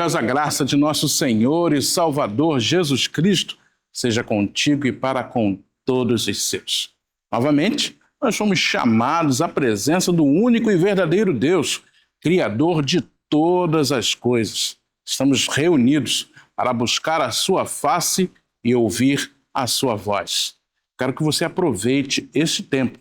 gloriosa graça de nosso Senhor e Salvador Jesus Cristo seja contigo e para com todos os seus. Novamente, nós fomos chamados à presença do único e verdadeiro Deus, Criador de todas as coisas. Estamos reunidos para buscar a sua face e ouvir a sua voz. Quero que você aproveite este tempo,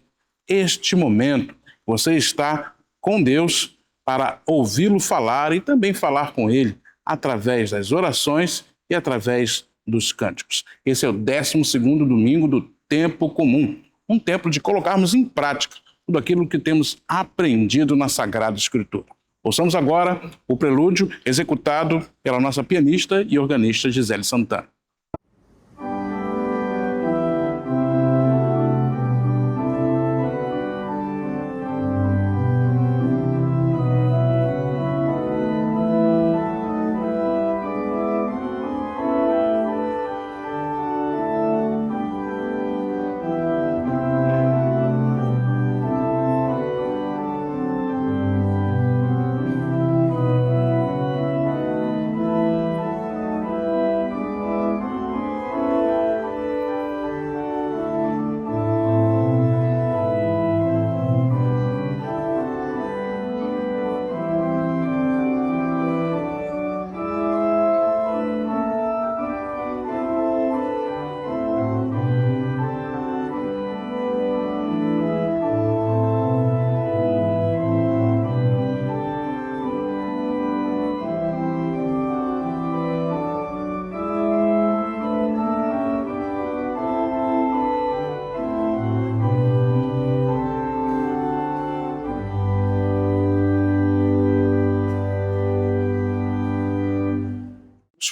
este momento. Você está com Deus para ouvi-lo falar e também falar com Ele através das orações e através dos cânticos. Esse é o 12º domingo do tempo comum, um tempo de colocarmos em prática tudo aquilo que temos aprendido na Sagrada Escritura. Ouçamos agora o prelúdio executado pela nossa pianista e organista Gisele Santana.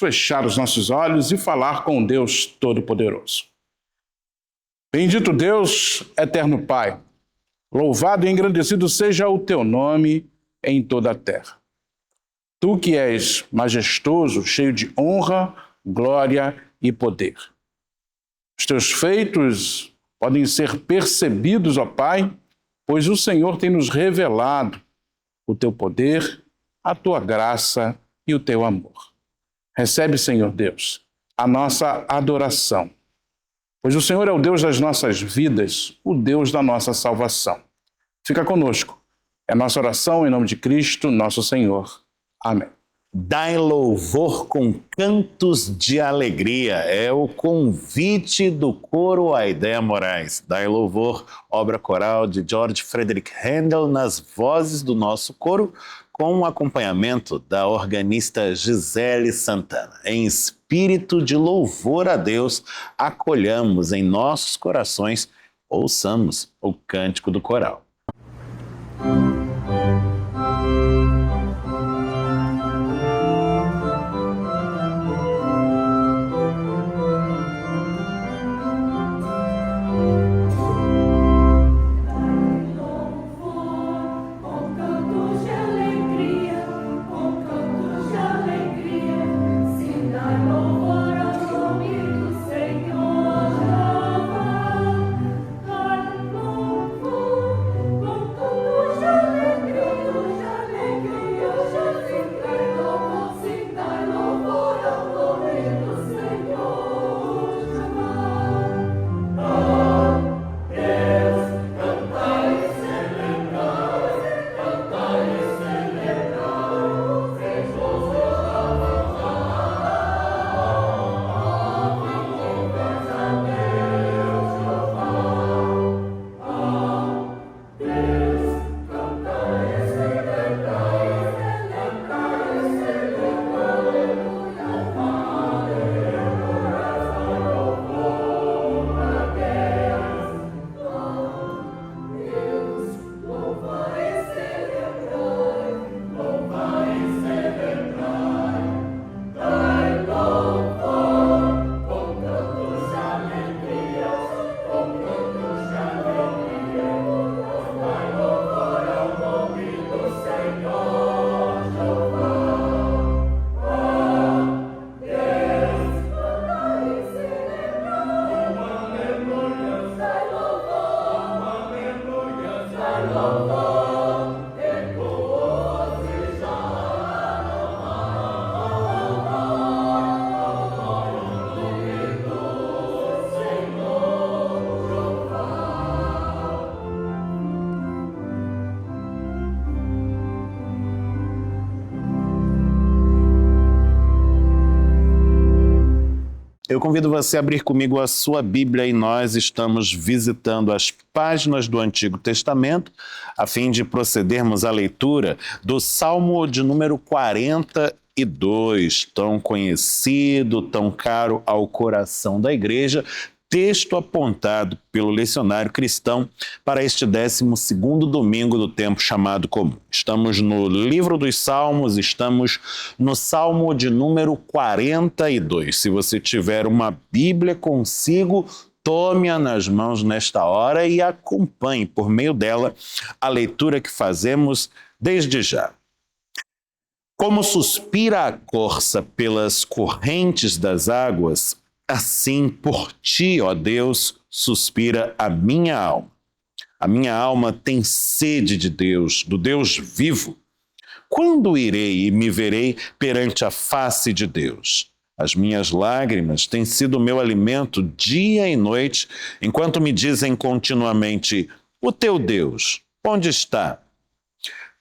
Fechar os nossos olhos e falar com Deus Todo-Poderoso. Bendito Deus, eterno Pai, louvado e engrandecido seja o teu nome em toda a terra. Tu que és majestoso, cheio de honra, glória e poder. Os teus feitos podem ser percebidos, ó Pai, pois o Senhor tem nos revelado o teu poder, a tua graça e o teu amor. Recebe, Senhor Deus, a nossa adoração, pois o Senhor é o Deus das nossas vidas, o Deus da nossa salvação. Fica conosco. É nossa oração em nome de Cristo, nosso Senhor. Amém. Dai louvor com cantos de alegria. É o convite do coro Aidéa Moraes. Dai louvor, obra coral de George Frederick Handel, nas vozes do nosso coro, com o acompanhamento da organista Gisele Santana. Em espírito de louvor a Deus, acolhamos em nossos corações, ouçamos o cântico do coral. Senhor. Eu convido você a abrir comigo a sua Bíblia e nós estamos visitando as páginas do Antigo Testamento a fim de procedermos à leitura do Salmo de número 42, tão conhecido, tão caro ao coração da igreja, texto apontado pelo lecionário cristão para este 12º domingo do tempo chamado comum. Estamos no livro dos Salmos, estamos no Salmo de número 42. Se você tiver uma Bíblia consigo, tome-a nas mãos nesta hora e acompanhe por meio dela a leitura que fazemos desde já. Como suspira a corça pelas correntes das águas, assim por ti, ó Deus, suspira a minha alma. A minha alma tem sede de Deus, do Deus vivo. Quando irei e me verei perante a face de Deus? As minhas lágrimas têm sido meu alimento dia e noite, enquanto me dizem continuamente: o teu Deus, onde está?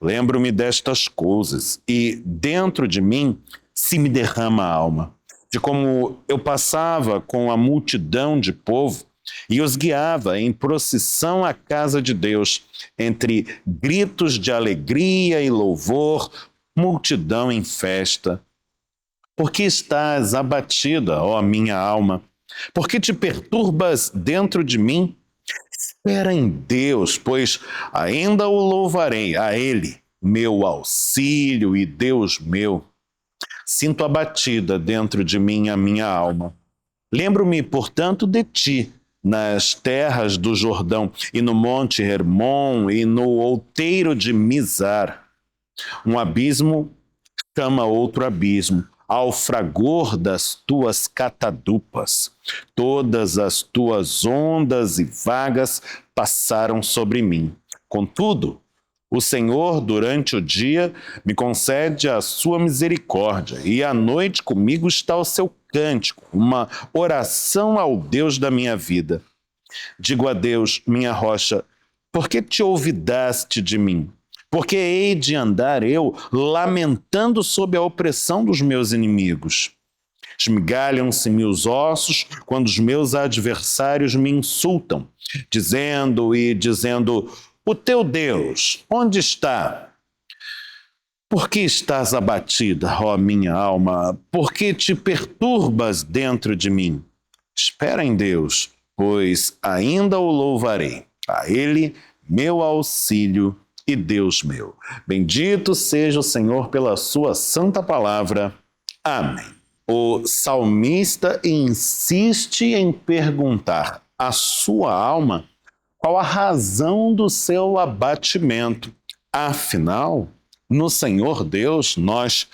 Lembro-me destas coisas e dentro de mim se me derrama a alma, de como eu passava com a multidão de povo e os guiava em procissão à casa de Deus, entre gritos de alegria e louvor, multidão em festa. Por que estás abatida, ó minha alma? Por que te perturbas dentro de mim? Espera em Deus, pois ainda o louvarei, a Ele, meu auxílio e Deus meu. Sinto abatida dentro de mim a minha alma. Lembro-me, portanto, de ti, nas terras do Jordão, e no monte Hermon, e no outeiro de Mizar. Um abismo chama outro abismo, ao fragor das tuas catadupas. Todas as tuas ondas e vagas passaram sobre mim. Contudo, o Senhor, durante o dia, me concede a sua misericórdia, e à noite comigo está o seu cântico, uma oração ao Deus da minha vida. Digo a Deus, minha rocha, por que te olvidaste de mim? Por que hei de andar eu lamentando sob a opressão dos meus inimigos? Esmigalham-se-me os ossos quando os meus adversários me insultam, dizendo: o teu Deus, onde está? Por que estás abatida, ó minha alma? Por que te perturbas dentro de mim? Espera em Deus, pois ainda o louvarei. A Ele, meu auxílio e Deus meu. Bendito seja o Senhor pela sua santa palavra. Amém. O salmista insiste em perguntar à sua alma qual a razão do seu abatimento. Afinal, no Senhor Deus nós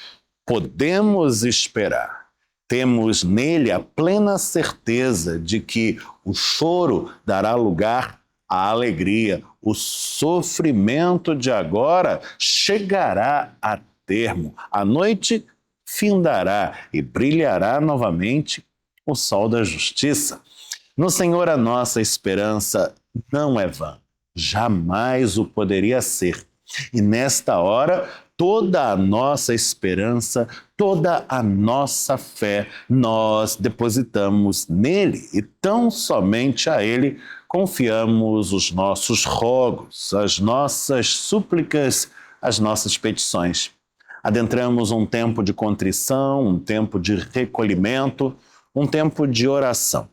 podemos esperar. Temos nele a plena certeza de que o choro dará lugar à alegria. O sofrimento de agora chegará a termo. A noite findará e brilhará novamente o sol da justiça. No Senhor a nossa esperança não é vã, jamais o poderia ser. E nesta hora, toda a nossa esperança, toda a nossa fé, nós depositamos nele e tão somente a ele confiamos os nossos rogos, as nossas súplicas, as nossas petições. Adentramos um tempo de contrição, um tempo de recolhimento, um tempo de oração,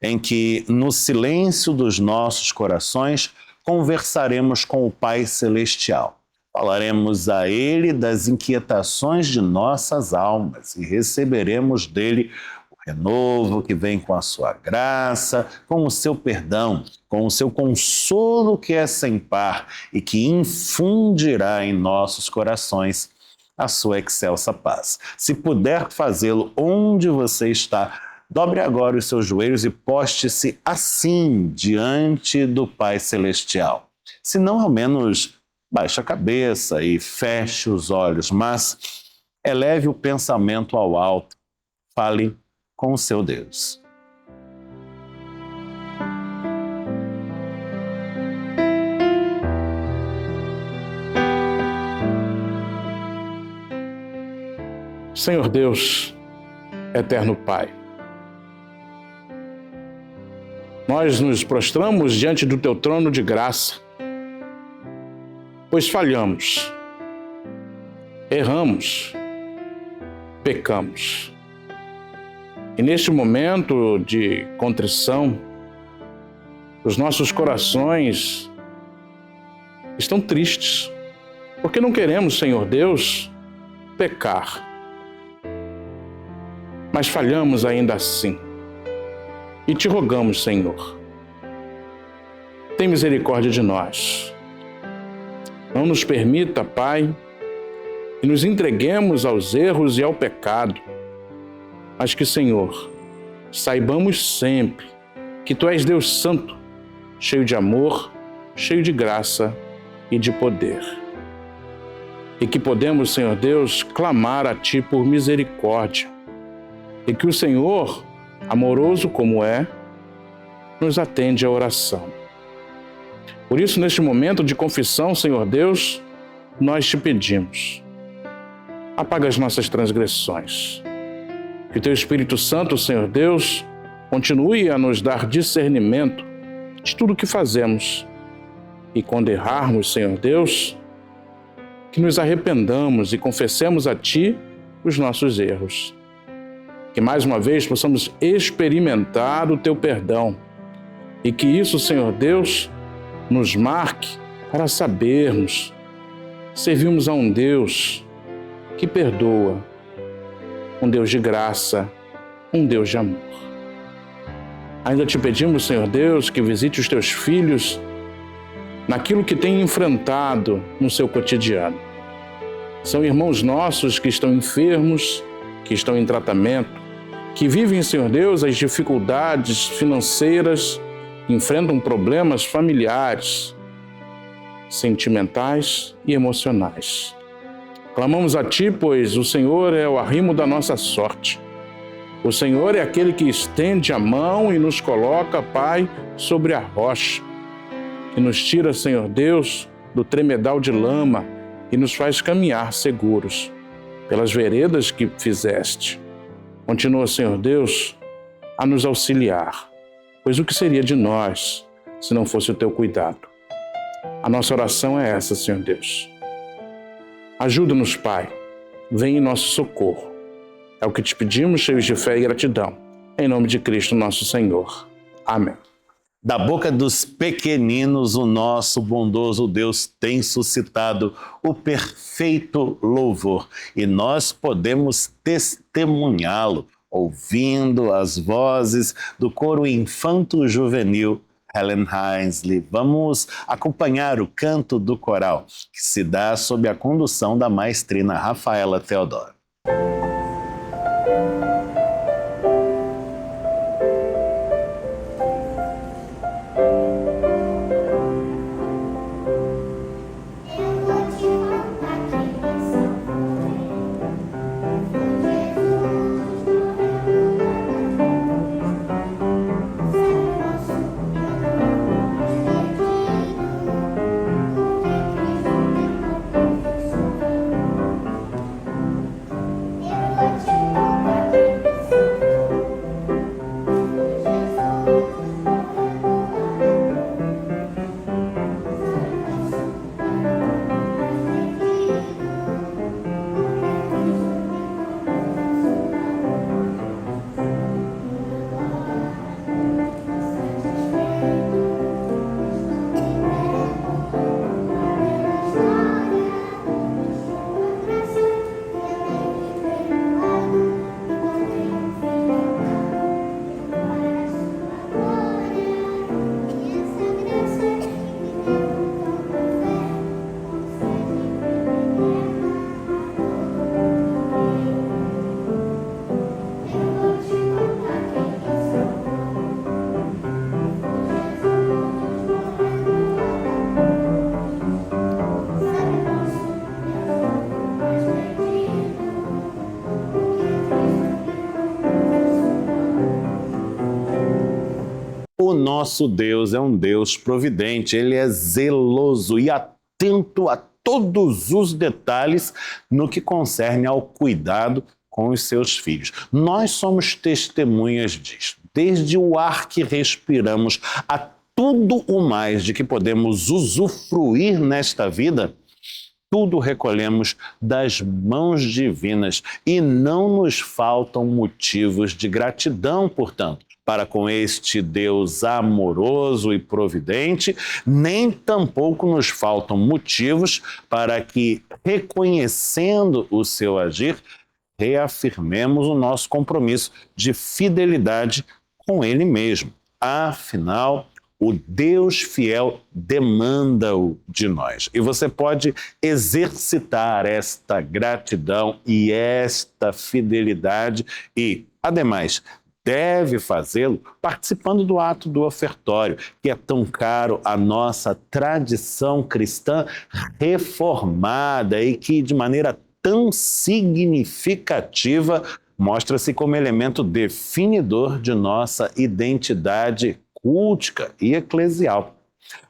em que, no silêncio dos nossos corações, conversaremos com o Pai Celestial. Falaremos a Ele das inquietações de nossas almas e receberemos dele o renovo que vem com a sua graça, com o seu perdão, com o seu consolo que é sem par e que infundirá em nossos corações a sua excelsa paz. Se puder fazê-lo onde você está, dobre agora os seus joelhos e poste-se assim diante do Pai Celestial. Se não, ao menos baixe a cabeça e feche os olhos, mas eleve o pensamento ao alto. Fale com o seu Deus. Senhor Deus, eterno Pai, Nós nos prostramos diante do teu trono de graça, pois falhamos, erramos, pecamos. E neste momento de contrição, os nossos corações estão tristes, porque não queremos, Senhor Deus, pecar. Mas falhamos ainda assim. E te rogamos, Senhor, tem misericórdia de nós. Não nos permita, Pai, que nos entreguemos aos erros e ao pecado, mas que, Senhor, saibamos sempre que Tu és Deus Santo, cheio de amor, cheio de graça e de poder. E que podemos, Senhor Deus, clamar a Ti por misericórdia. E que o Senhor, amoroso como é, nos atende à oração. Por isso, neste momento de confissão, Senhor Deus, nós te pedimos, apaga as nossas transgressões. Que Teu Espírito Santo, Senhor Deus, continue a nos dar discernimento de tudo o que fazemos. E quando errarmos, Senhor Deus, que nos arrependamos e confessemos a Ti os nossos erros. Que mais uma vez possamos experimentar o Teu perdão e que isso, Senhor Deus, nos marque para sabermos servimos a um Deus que perdoa, um Deus de graça, um Deus de amor. Ainda te pedimos, Senhor Deus, que visite os Teus filhos naquilo que têm enfrentado no seu cotidiano. São irmãos nossos que estão enfermos, que estão em tratamento, que vivem, Senhor Deus, as dificuldades financeiras, enfrentam problemas familiares, sentimentais e emocionais. Clamamos a Ti, pois o Senhor é o arrimo da nossa sorte. O Senhor é aquele que estende a mão e nos coloca, Pai, sobre a rocha, que nos tira, Senhor Deus, do tremedal de lama e nos faz caminhar seguros pelas veredas que fizeste. Continua, Senhor Deus, a nos auxiliar, pois o que seria de nós se não fosse o Teu cuidado? A nossa oração é essa, Senhor Deus. Ajuda-nos, Pai, vem em nosso socorro. É o que te pedimos, cheios de fé e gratidão, em nome de Cristo nosso Senhor. Amém. Da boca dos pequeninos, o nosso bondoso Deus tem suscitado o perfeito louvor. E nós podemos testemunhá-lo, ouvindo as vozes do coro infanto-juvenil Helen Heinsley. Vamos acompanhar o canto do coral, que se dá sob a condução da maestrina Rafaela Teodoro. O nosso Deus é um Deus providente, Ele é zeloso e atento a todos os detalhes no que concerne ao cuidado com os seus filhos. Nós somos testemunhas disto. desde o ar que respiramos a tudo o mais de que podemos usufruir nesta vida, tudo recolhemos das mãos divinas e não nos faltam motivos de gratidão, portanto, para com este Deus amoroso e providente, nem tampouco nos faltam motivos para que, reconhecendo o seu agir, reafirmemos o nosso compromisso de fidelidade com Ele mesmo. Afinal, o Deus fiel demanda-o de nós. E você pode exercitar esta gratidão e esta fidelidade e, ademais, deve fazê-lo participando do ato do ofertório, que é tão caro à nossa tradição cristã reformada e que, de maneira tão significativa, mostra-se como elemento definidor de nossa identidade cultica e eclesial.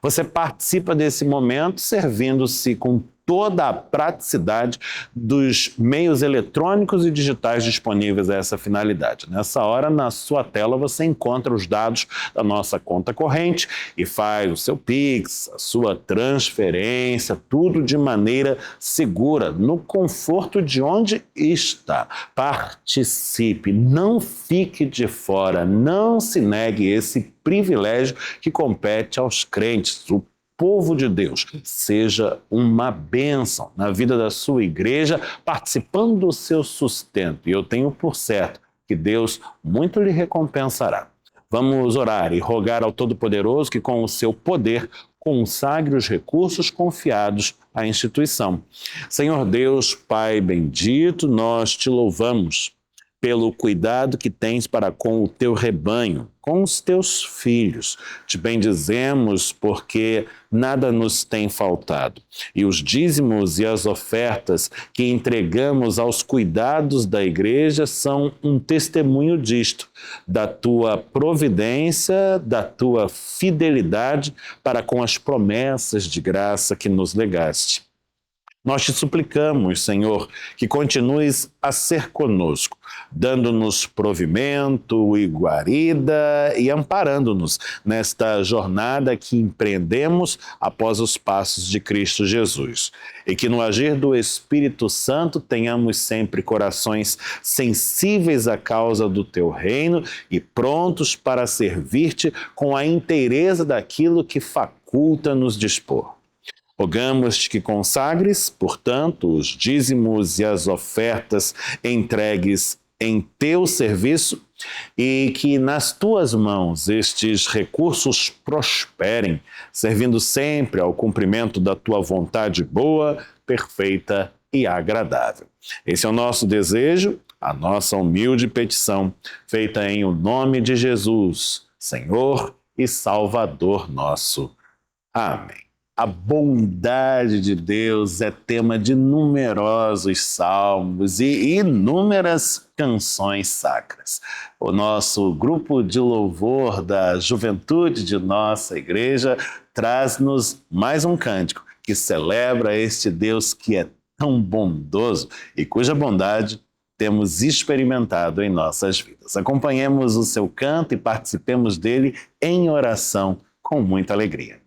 Você participa desse momento servindo-se com toda a praticidade dos meios eletrônicos e digitais disponíveis a essa finalidade. Nessa hora, na sua tela, você encontra os dados da nossa conta corrente e faz o seu Pix, a sua transferência, tudo de maneira segura, no conforto de onde está. Participe, não fique de fora, não se negue esse privilégio que compete aos crentes. O povo de Deus seja uma bênção na vida da sua igreja, participando do seu sustento. E eu tenho por certo que Deus muito lhe recompensará. Vamos orar e rogar ao Todo-Poderoso que, com o seu poder, consagre os recursos confiados à instituição. Senhor Deus, Pai bendito, nós te louvamos pelo cuidado que tens para com o teu rebanho, com os teus filhos. Te bendizemos porque nada nos tem faltado. E os dízimos e as ofertas que entregamos aos cuidados da igreja são um testemunho disto, da tua providência, da tua fidelidade para com as promessas de graça que nos legaste. Nós te suplicamos, Senhor, que continues a ser conosco, dando-nos provimento e guarida e amparando-nos nesta jornada que empreendemos após os passos de Cristo Jesus. E que no agir do Espírito Santo tenhamos sempre corações sensíveis à causa do teu reino e prontos para servir-te com a inteireza daquilo que faculta nos dispor. Rogamos-te que consagres, portanto, os dízimos e as ofertas entregues em teu serviço e que nas tuas mãos estes recursos prosperem, servindo sempre ao cumprimento da tua vontade boa, perfeita e agradável. Esse é o nosso desejo, a nossa humilde petição, feita em o nome de Jesus, Senhor e Salvador nosso. Amém. A bondade de Deus é tema de numerosos salmos e inúmeras canções sacras. O nosso grupo de louvor da juventude de nossa igreja traz-nos mais um cântico que celebra este Deus que é tão bondoso e cuja bondade temos experimentado em nossas vidas. Acompanhemos o seu canto e participemos dele em oração com muita alegria.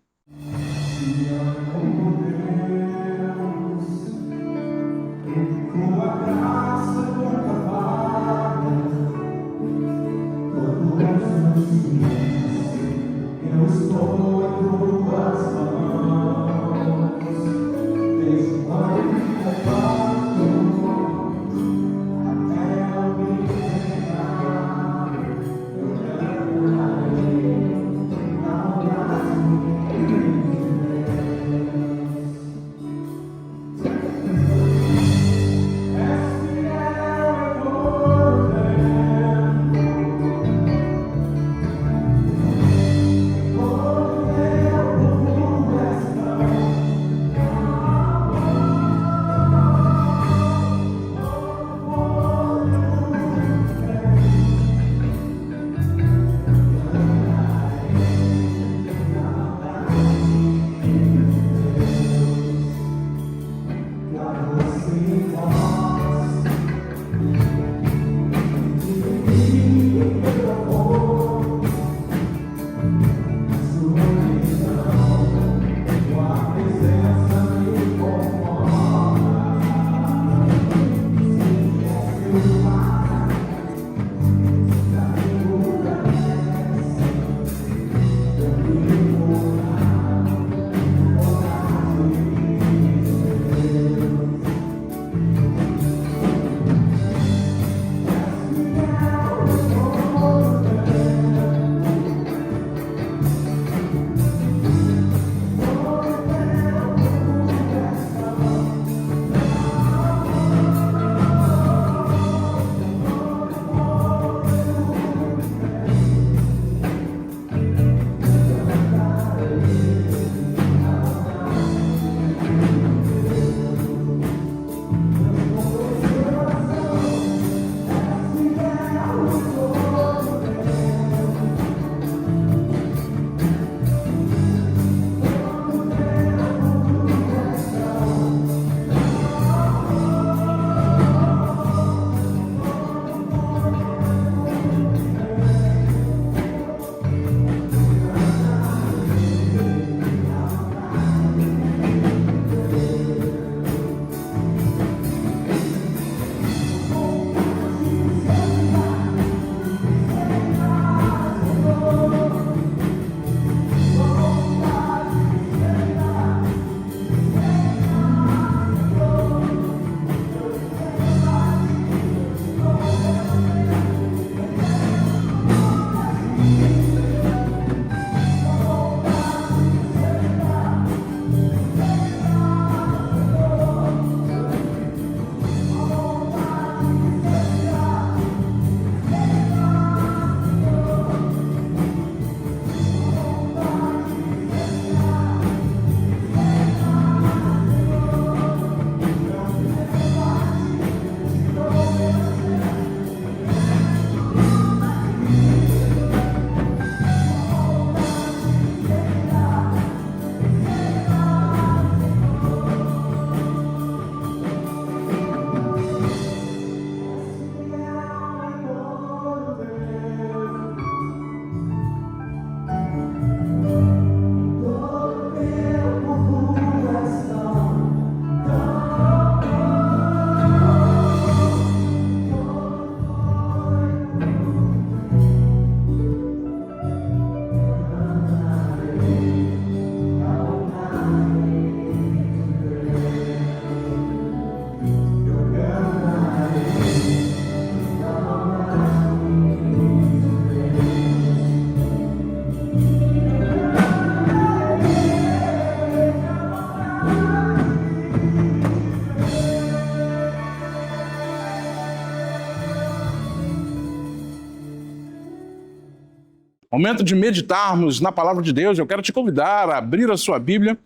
Momento de meditarmos na palavra de Deus. Eu quero te convidar a abrir a sua Bíblia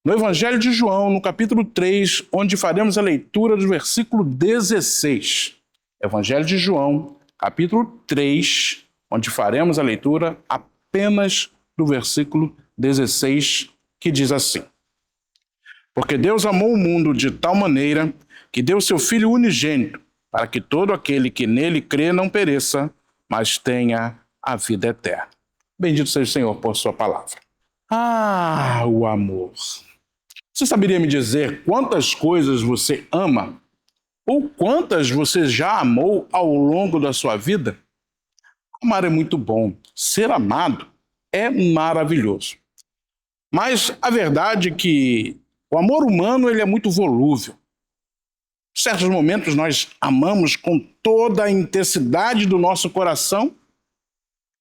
no Evangelho de João, no capítulo 3, onde faremos a leitura do versículo 16. Evangelho de João, capítulo 3, onde faremos a leitura apenas do versículo 16, que diz assim: Porque Deus amou o mundo de tal maneira que deu seu Filho unigênito, para que todo aquele que nele crê não pereça, mas tenha a vida eterna. Bendito seja o Senhor por sua palavra. Ah, o amor. Você saberia me dizer quantas coisas você ama? Ou quantas você já amou ao longo da sua vida? Amar é muito bom. Ser amado é maravilhoso. Mas a verdade é que o amor humano ele é muito volúvel. Em certos momentos nós amamos com toda a intensidade do nosso coração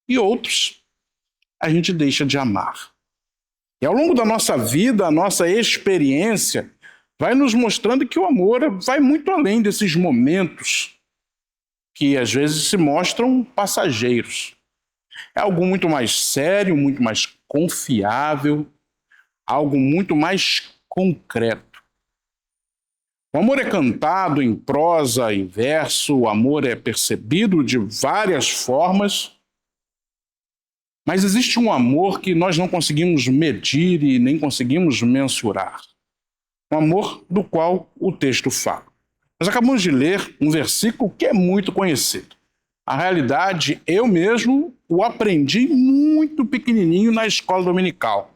e outros a gente deixa de amar. E ao longo da nossa vida, a nossa experiência vai nos mostrando que o amor vai muito além desses momentos que às vezes se mostram passageiros. É algo muito mais sério, muito mais confiável, algo muito mais concreto. O amor é cantado em prosa e verso, o amor é percebido de várias formas, mas existe um amor que nós não conseguimos medir e nem conseguimos mensurar. Um amor do qual o texto fala. Nós acabamos de ler um versículo que é muito conhecido. A realidade, eu mesmo o aprendi muito pequenininho na escola dominical.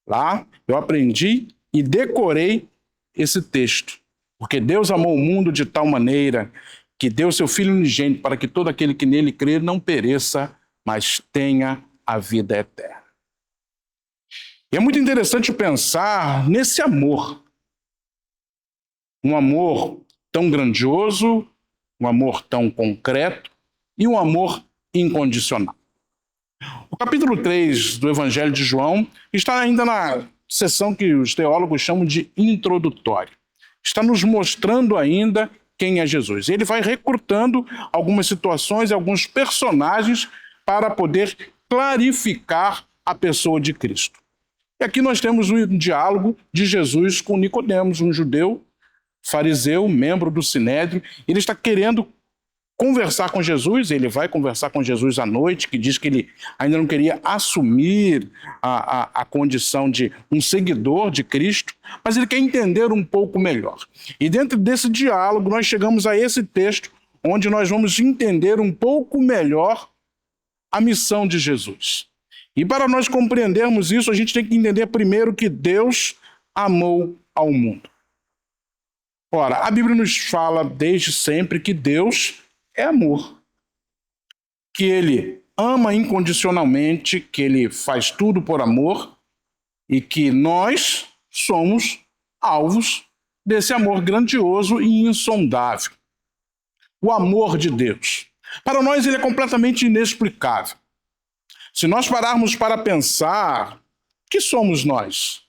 Lá eu aprendi e decorei esse texto. Porque Deus amou o mundo de tal maneira que deu seu Filho unigênito para que todo aquele que nele crê não pereça, mas tenha a vida eterna. E é muito interessante pensar nesse amor. Um amor tão grandioso, um amor tão concreto e um amor incondicional. O capítulo 3 do Evangelho de João está ainda na seção que os teólogos chamam de introdutório. Está nos mostrando ainda quem é Jesus. Ele vai recrutando algumas situações e alguns personagens para poder clarificar a pessoa de Cristo. E aqui nós temos um diálogo de Jesus com Nicodemos, um judeu, fariseu, membro do Sinédrio. Ele está querendo conversar com Jesus, ele vai conversar com Jesus à noite, que diz que ele ainda não queria assumir a condição de um seguidor de Cristo, mas ele quer entender um pouco melhor. E dentro desse diálogo nós chegamos a esse texto, onde nós vamos entender um pouco melhor a missão de Jesus. E para nós compreendermos isso, a gente tem que entender primeiro que Deus amou ao mundo. Ora, a Bíblia nos fala desde sempre que Deus é amor, que Ele ama incondicionalmente, que Ele faz tudo por amor e que nós somos alvos desse amor grandioso e insondável. O amor de Deus. Para nós ele é completamente inexplicável. Se nós pararmos para pensar, que somos nós?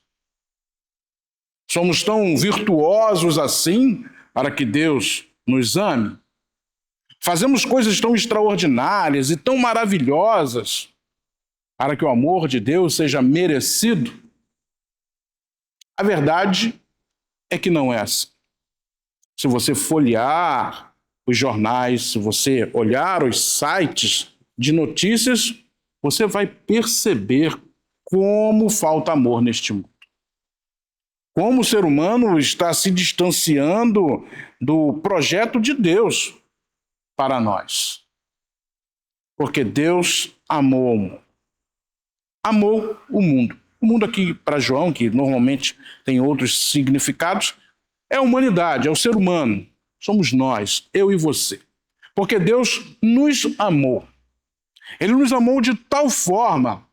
Somos tão virtuosos assim para que Deus nos ame? Fazemos coisas tão extraordinárias e tão maravilhosas para que o amor de Deus seja merecido? A verdade é que não é assim. Se você folhear os jornais, se você olhar os sites de notícias, você vai perceber como falta amor neste mundo. Como o ser humano está se distanciando do projeto de Deus para nós. Porque Deus amou o mundo. Amou o mundo. O mundo aqui para João, que normalmente tem outros significados, é a humanidade, é o ser humano. Somos nós, eu e você. Porque Deus nos amou. Ele nos amou de tal forma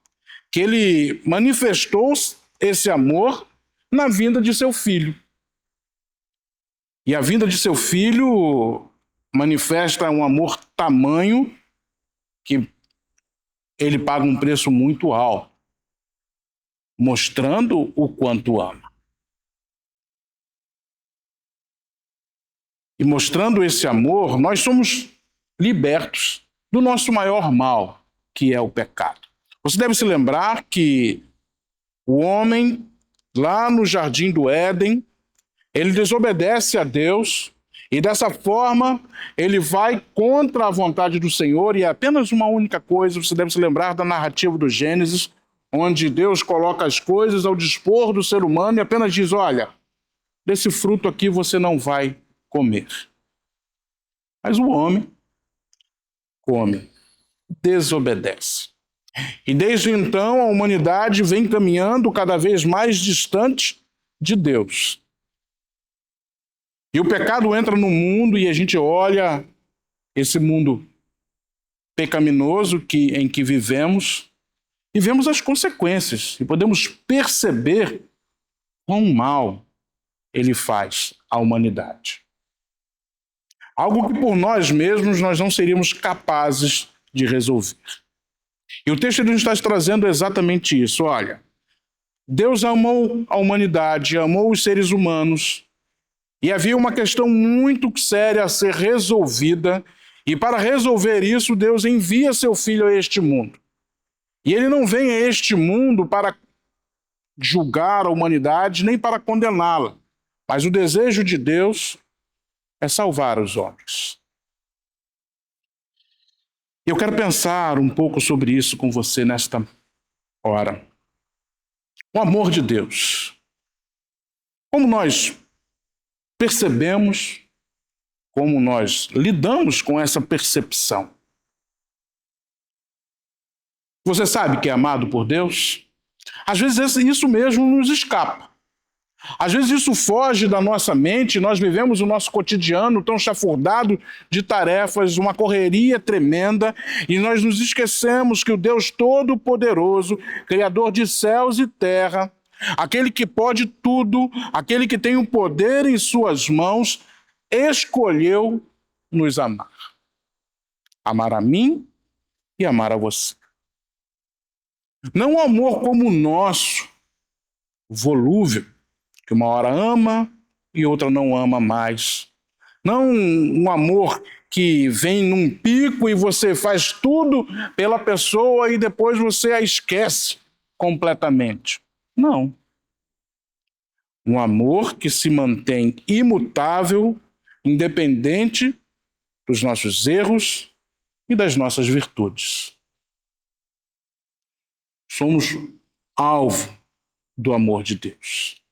que ele manifestou esse amor na vinda de seu filho. E a vinda de seu filho manifesta um amor tamanho que ele paga um preço muito alto, mostrando o quanto ama. E mostrando esse amor, nós somos libertos do nosso maior mal, que é o pecado. Você deve se lembrar que o homem, lá no jardim do Éden, ele desobedece a Deus e dessa forma ele vai contra a vontade do Senhor, e é apenas uma única coisa. Você deve se lembrar da narrativa do Gênesis, onde Deus coloca as coisas ao dispor do ser humano e apenas diz: olha, desse fruto aqui você não vai comer. Mas o homem come, desobedece. E desde então a humanidade vem caminhando cada vez mais distante de Deus. E o pecado entra no mundo e a gente olha esse mundo pecaminoso em que vivemos e vemos as consequências e podemos perceber quão mal ele faz à humanidade. Algo que por nós mesmos nós não seríamos capazes de resolver. E o texto nos está trazendo exatamente isso. Olha, Deus amou a humanidade, amou os seres humanos, e havia uma questão muito séria a ser resolvida, e para resolver isso, Deus envia seu Filho a este mundo. E ele não vem a este mundo para julgar a humanidade, nem para condená-la, mas o desejo de Deus é salvar os homens. Eu quero pensar um pouco sobre isso com você nesta hora. O amor de Deus. Como nós percebemos, como nós lidamos com essa percepção? Você sabe que é amado por Deus? Às vezes isso mesmo nos escapa. Às vezes isso foge da nossa mente, nós vivemos o nosso cotidiano tão chafurdado de tarefas, uma correria tremenda, e nós nos esquecemos que o Deus Todo-Poderoso, Criador de céus e terra, aquele que pode tudo, aquele que tem o poder em suas mãos, escolheu nos amar. Amar a mim e amar a você. Não um amor como o nosso, volúvel, que uma hora ama e outra não ama mais. Não um amor que vem num pico e você faz tudo pela pessoa e depois você a esquece completamente. Não. Um amor que se mantém imutável, independente dos nossos erros e das nossas virtudes. Somos alvo do amor de Deus.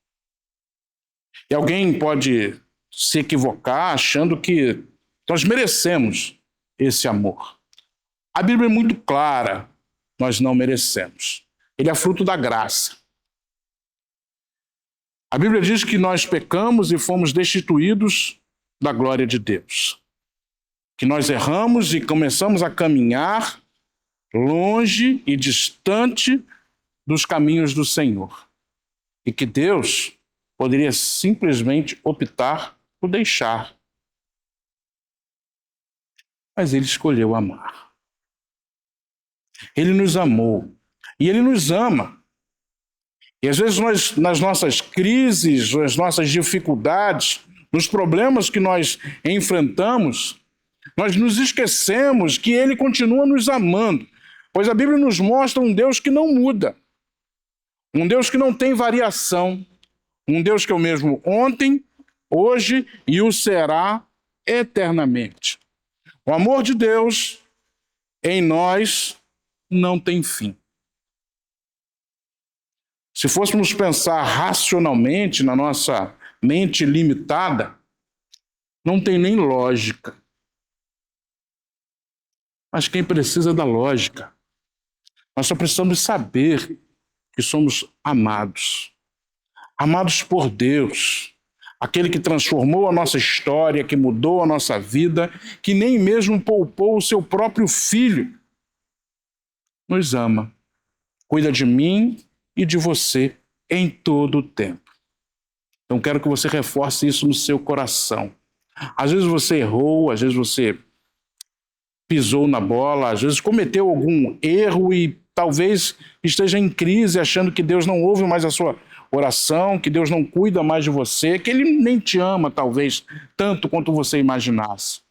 E alguém pode se equivocar achando que nós merecemos esse amor. A Bíblia é muito clara, nós não merecemos. Ele é fruto da graça. A Bíblia diz que nós pecamos e fomos destituídos da glória de Deus. Que nós erramos e começamos a caminhar longe e distante dos caminhos do Senhor. E que Deus poderia simplesmente optar por deixar. Mas ele escolheu amar. Ele nos amou. E ele nos ama. E às vezes nós, nas nossas crises, nas nossas dificuldades, nos problemas que nós enfrentamos, nós nos esquecemos que ele continua nos amando. Pois a Bíblia nos mostra um Deus que não muda. Um Deus que não tem variação. Um Deus que é o mesmo ontem, hoje e o será eternamente. O amor de Deus em nós não tem fim. Se fôssemos pensar racionalmente na nossa mente limitada, não tem nem lógica. Mas quem precisa da lógica? Nós só precisamos saber que somos amados. Amados por Deus, aquele que transformou a nossa história, que mudou a nossa vida, que nem mesmo poupou o seu próprio filho, nos ama, cuida de mim e de você em todo o tempo. Então quero que você reforce isso no seu coração. Às vezes você errou, às vezes você pisou na bola, às vezes cometeu algum erro e talvez esteja em crise, achando que Deus não ouve mais a sua oração, que Deus não cuida mais de você, que Ele nem te ama, talvez, tanto quanto você imaginasse.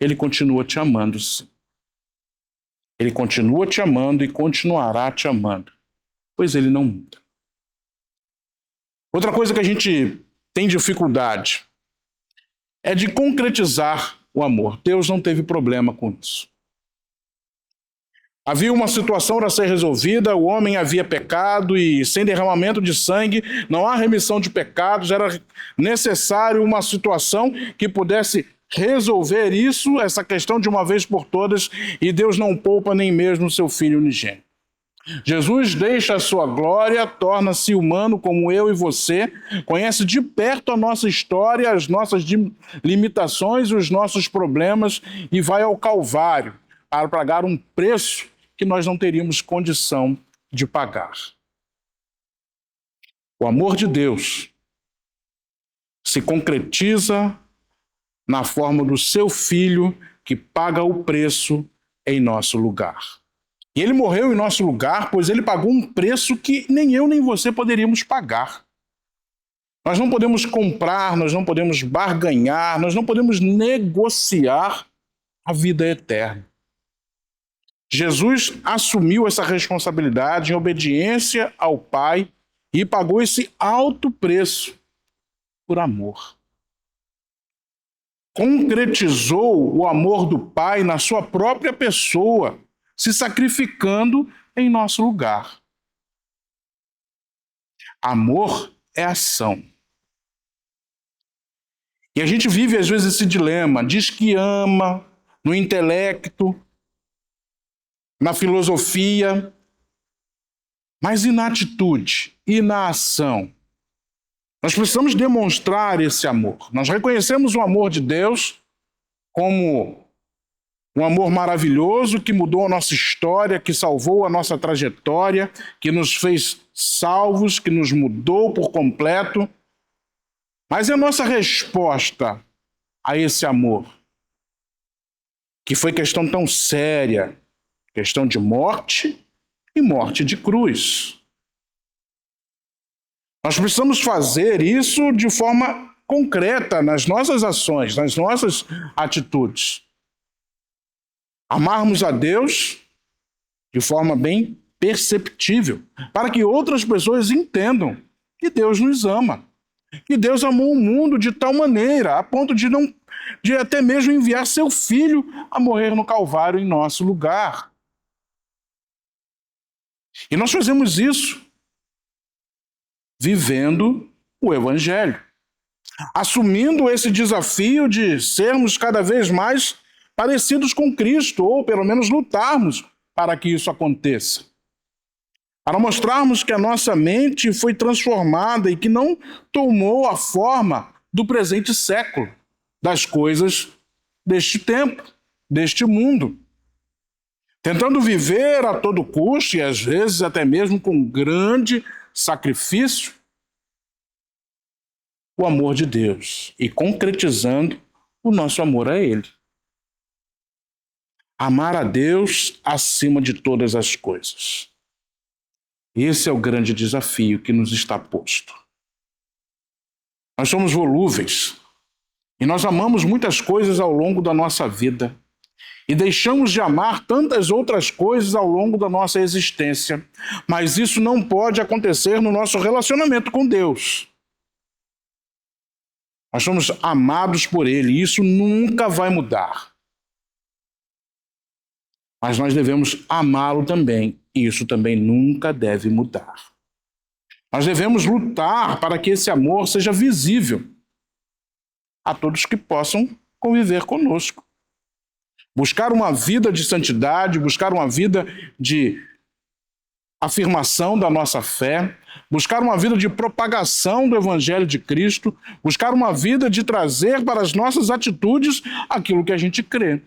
Ele continua te amando, sim. Ele continua te amando e continuará te amando, pois ele não muda. Outra coisa que a gente tem dificuldade é de concretizar o amor. Deus não teve problema com isso. Havia uma situação a ser resolvida, o homem havia pecado e sem derramamento de sangue não há remissão de pecados, era necessário uma situação que pudesse resolver isso, essa questão de uma vez por todas, e Deus não poupa nem mesmo o seu Filho unigênito. Jesus deixa a sua glória, torna-se humano como eu e você, conhece de perto a nossa história, as nossas limitações, os nossos problemas e vai ao Calvário para pagar um preço que nós não teríamos condição de pagar. O amor de Deus se concretiza na forma do seu Filho que paga o preço em nosso lugar. E ele morreu em nosso lugar, pois ele pagou um preço que nem eu nem você poderíamos pagar. Nós não podemos comprar, nós não podemos barganhar, nós não podemos negociar a vida eterna. Jesus assumiu essa responsabilidade em obediência ao Pai e pagou esse alto preço por amor. Concretizou o amor do Pai na sua própria pessoa, se sacrificando em nosso lugar. Amor é ação. E a gente vive às vezes esse dilema, diz que ama no intelecto, na filosofia, mas e na atitude, e na ação? Nós precisamos demonstrar esse amor. Nós reconhecemos o amor de Deus como um amor maravilhoso que mudou a nossa história, que salvou a nossa trajetória, que nos fez salvos, que nos mudou por completo. Mas a nossa resposta a esse amor, que foi questão tão séria, questão de morte e morte de cruz. Nós precisamos fazer isso de forma concreta nas nossas ações, nas nossas atitudes. Amarmos a Deus de forma bem perceptível, para que outras pessoas entendam que Deus nos ama, que Deus amou o mundo de tal maneira, a ponto de até mesmo enviar seu Filho a morrer no Calvário em nosso lugar. E nós fazemos isso vivendo o Evangelho, assumindo esse desafio de sermos cada vez mais parecidos com Cristo, ou pelo menos lutarmos para que isso aconteça. Para mostrarmos que a nossa mente foi transformada e que não tomou a forma do presente século, das coisas deste tempo, deste mundo. Tentando viver a todo custo, e às vezes até mesmo com grande sacrifício, o amor de Deus e concretizando o nosso amor a Ele. Amar a Deus acima de todas as coisas. Esse é o grande desafio que nos está posto. Nós somos volúveis e nós amamos muitas coisas ao longo da nossa vida e deixamos de amar tantas outras coisas ao longo da nossa existência, mas isso não pode acontecer no nosso relacionamento com Deus. Nós somos amados por Ele e isso nunca vai mudar. Mas nós devemos amá-lo também, e isso também nunca deve mudar. Nós devemos lutar para que esse amor seja visível a todos que possam conviver conosco. Buscar uma vida de santidade, buscar uma vida de afirmação da nossa fé, buscar uma vida de propagação do Evangelho de Cristo, buscar uma vida de trazer para as nossas atitudes aquilo que a gente crê,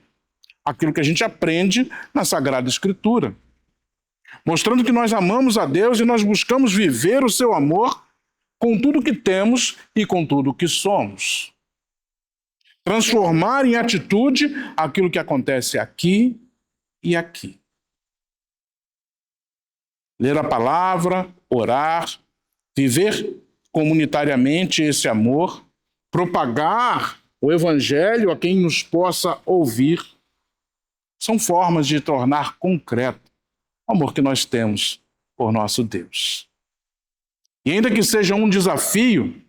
aquilo que a gente aprende na Sagrada Escritura. Mostrando que nós amamos a Deus e nós buscamos viver o seu amor com tudo que temos e com tudo que somos. Transformar em atitude aquilo que acontece aqui e aqui. Ler a palavra, orar, viver comunitariamente esse amor, propagar o Evangelho a quem nos possa ouvir. são formas de tornar concreto o amor que nós temos por nosso Deus. E ainda que seja um desafio,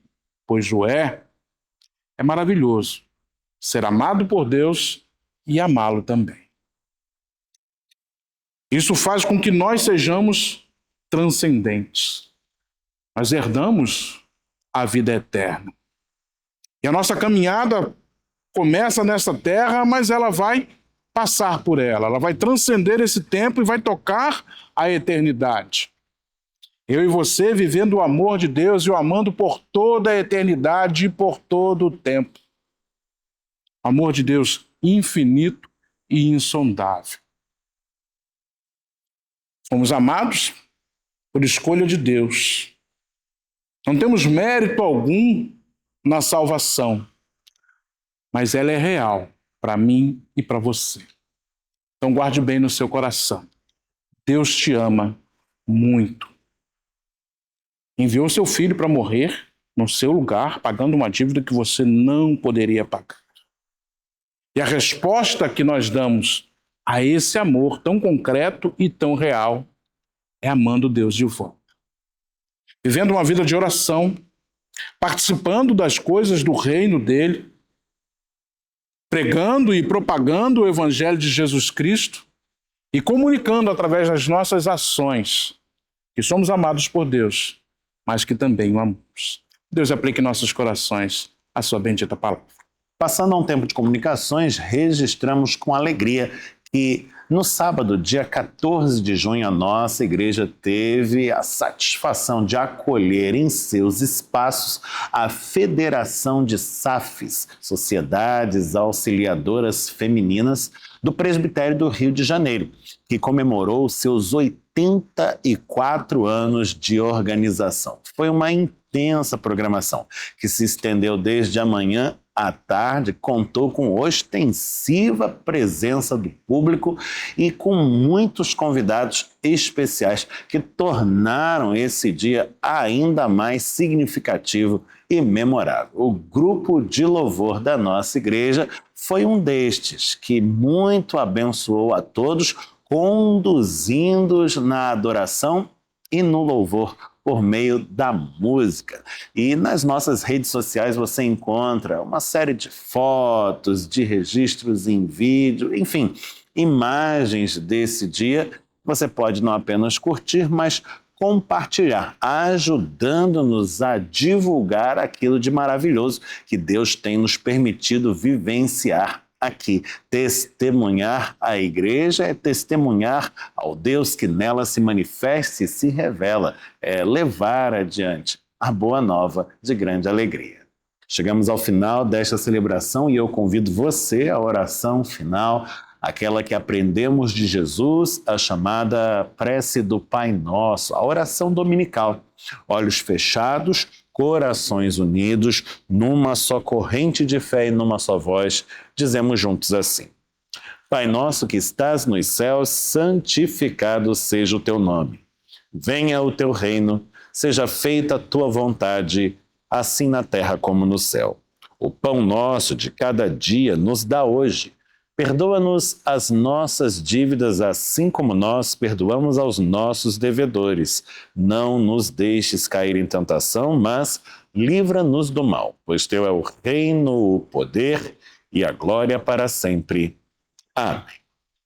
pois o é maravilhoso ser amado por Deus e amá-lo também. Isso faz com que nós sejamos transcendentes. Nós herdamos a vida eterna. E a nossa caminhada começa nessa terra, mas ela vai passar por ela vai transcender esse tempo e vai tocar a eternidade. Eu e você vivendo o amor de Deus e o amando por toda a eternidade e por todo o tempo. Amor de Deus infinito e insondável. Fomos amados por escolha de Deus. Não temos mérito algum na salvação, mas ela é real para mim e para você. Então guarde bem no seu coração. Deus te ama muito. Enviou seu filho para morrer no seu lugar, pagando uma dívida que você não poderia pagar. E a resposta que nós damos a esse amor tão concreto e tão real é amando Deus de volta. Vivendo uma vida de oração, participando das coisas do reino dele, pregando e propagando o evangelho de Jesus Cristo e comunicando através das nossas ações que somos amados por Deus, mas que também o amamos. Deus aplique em nossos corações a sua bendita palavra. Passando a um tempo de comunicações, registramos com alegria que no sábado, dia 14 de junho, a nossa igreja teve a satisfação de acolher em seus espaços a Federação de SAFs, Sociedades Auxiliadoras Femininas, do Presbitério do Rio de Janeiro, que comemorou seus 84 anos de organização. Foi uma intensa programação que se estendeu desde a manhã à tarde, contou com ostensiva presença do público e com muitos convidados especiais que tornaram esse dia ainda mais significativo e memorável. O grupo de louvor da nossa igreja foi um destes que muito abençoou a todos, conduzindo-os na adoração e no louvor por meio da música. E nas nossas redes sociais você encontra uma série de fotos, de registros em vídeo, enfim, imagens desse dia. Você pode não apenas curtir, mas compartilhar, ajudando-nos a divulgar aquilo de maravilhoso que Deus tem nos permitido vivenciar aqui. Testemunhar a igreja é testemunhar ao Deus que nela se manifesta e se revela, é levar adiante a boa nova de grande alegria. Chegamos ao final desta celebração e eu convido você à oração final, aquela que aprendemos de Jesus, a chamada prece do Pai Nosso, a oração dominical. Olhos fechados, corações unidos, numa só corrente de fé e numa só voz, dizemos juntos assim: Pai nosso que estás nos céus, santificado seja o teu nome. Venha o teu reino, seja feita a tua vontade, assim na terra como no céu. O pão nosso de cada dia nos dá hoje. Perdoa-nos as nossas dívidas, assim como nós perdoamos aos nossos devedores. Não nos deixes cair em tentação, mas livra-nos do mal, pois teu é o reino, o poder e a glória para sempre. Amém.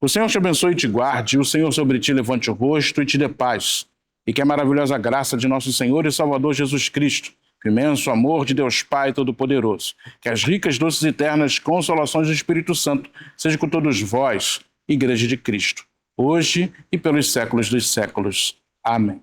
O Senhor te abençoe e te guarde, o Senhor sobre ti levante o rosto e te dê paz. E que a maravilhosa graça de nosso Senhor e Salvador Jesus Cristo, o imenso amor de Deus Pai Todo-Poderoso, que as ricas, doces e eternas consolações do Espírito Santo sejam com todos vós, Igreja de Cristo, hoje e pelos séculos dos séculos. Amém.